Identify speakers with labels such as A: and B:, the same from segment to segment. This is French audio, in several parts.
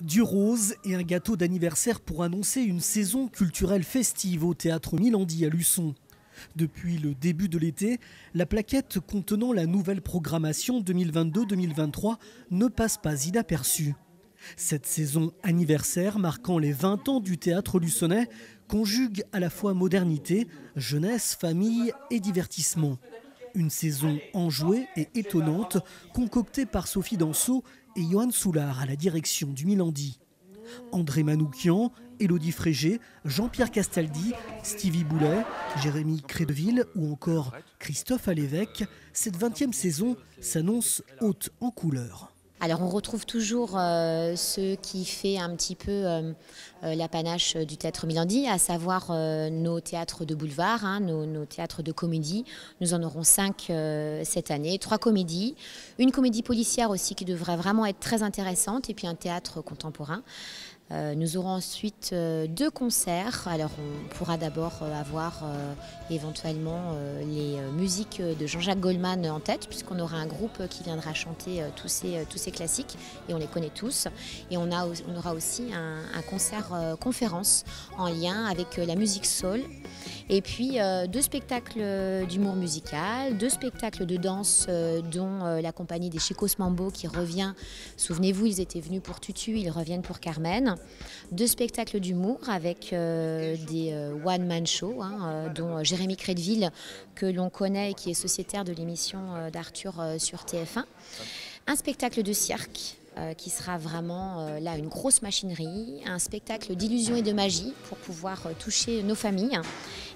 A: Du rose et un gâteau d'anniversaire pour annoncer une saison culturelle festive au théâtre Milandi à Luçon. Depuis le début de l'été, la plaquette contenant la nouvelle programmation 2022-2023 ne passe pas inaperçue. Cette saison anniversaire marquant les 20 ans du théâtre luçonnais conjugue à la fois modernité, jeunesse, famille et divertissement. Une saison enjouée et étonnante concoctée par Sophie Danso et Johan Soulard à la direction du Milandi. André Manoukian, Élodie Frégé, Jean-Pierre Castaldi, Stevie Boulet, Jérémy Crédeville ou encore Christophe Alévèque, cette 20e saison s'annonce haute en couleurs.
B: Alors on retrouve toujours ce qui fait un petit peu l'apanage du théâtre Milandi, à savoir nos théâtres de boulevard, nos théâtres de comédie. Nous en aurons 5 cette année, 3 comédies, une comédie policière aussi qui devrait vraiment être très intéressante et puis un théâtre contemporain. Nous aurons ensuite 2 concerts. Alors on pourra d'abord avoir éventuellement les musiques de Jean-Jacques Goldman en tête, puisqu'on aura un groupe qui viendra chanter tous ces classiques et on les connaît tous. Et on aura aussi un concert conférence en lien avec la musique soul. Et puis 2 spectacles d'humour musical, 2 spectacles de danse dont la compagnie des Chicos Mambo qui revient. Souvenez-vous, ils étaient venus pour Tutu, ils reviennent pour Carmen. 2 spectacles d'humour avec des one-man shows, dont Jérémy Crédeville, que l'on connaît et qui est sociétaire de l'émission d'Arthur sur TF1. Un spectacle de cirque. Qui sera vraiment là une grosse machinerie, un spectacle d'illusion et de magie pour pouvoir toucher nos familles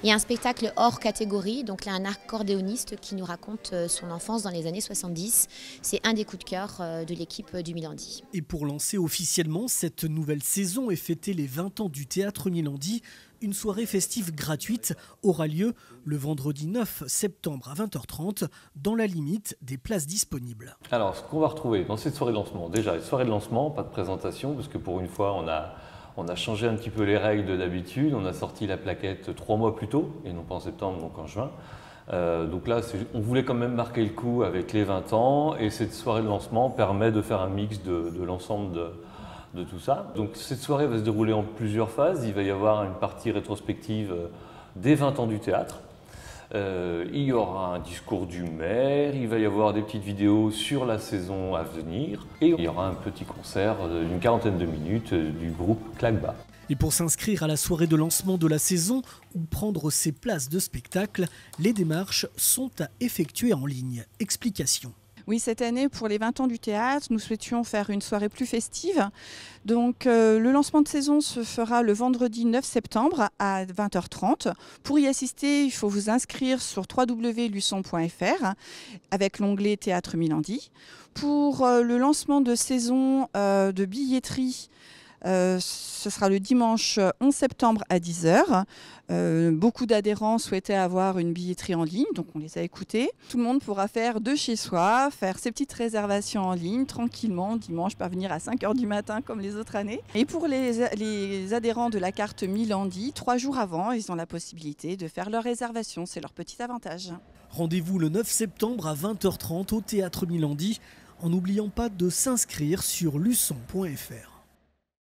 B: et un spectacle hors catégorie, donc là un accordéoniste qui nous raconte son enfance dans les années 70. C'est un des coups de cœur de l'équipe du Milandi.
A: Et pour lancer officiellement cette nouvelle saison et fêter les 20 ans du théâtre Milandi, une soirée festive gratuite aura lieu le vendredi 9 septembre à 20h30 dans la limite des places disponibles.
C: Alors, ce qu'on va retrouver dans cette soirée de lancement, déjà, soirée de lancement, pas de présentation, parce que pour une fois, on a changé un petit peu les règles de d'habitude. On a sorti la plaquette 3 mois plus tôt, et non pas en septembre, donc en juin. Donc là, on voulait quand même marquer le coup avec les 20 ans, et cette soirée de lancement permet de faire un mix de l'ensemble de tout ça. Donc cette soirée va se dérouler en plusieurs phases. Il va y avoir une partie rétrospective des 20 ans du théâtre. Il y aura un discours du maire, il va y avoir des petites vidéos sur la saison à venir et il y aura un petit concert d'une 40aine de minutes du groupe Claquebas.
A: Et pour s'inscrire à la soirée de lancement de la saison ou prendre ses places de spectacle, les démarches sont à effectuer en ligne. Explication.
D: Oui, cette année, pour les 20 ans du théâtre, nous souhaitions faire une soirée plus festive. Donc, le lancement de saison se fera le vendredi 9 septembre à 20h30. Pour y assister, il faut vous inscrire sur www.luçon.fr avec l'onglet Théâtre Milandi. Pour le lancement de saison de billetterie, ce sera le dimanche 11 septembre à 10h. Beaucoup d'adhérents souhaitaient avoir une billetterie en ligne, donc on les a écoutés. Tout le monde pourra faire de chez soi, faire ses petites réservations en ligne, tranquillement, dimanche, pas venir à 5h du matin comme les autres années. Et pour les adhérents de la carte Milandi, 3 jours avant, ils ont la possibilité de faire leur réservation. C'est leur petit avantage.
A: Rendez-vous le 9 septembre à 20h30 au théâtre Milandi, en n'oubliant pas de s'inscrire sur luçon.fr.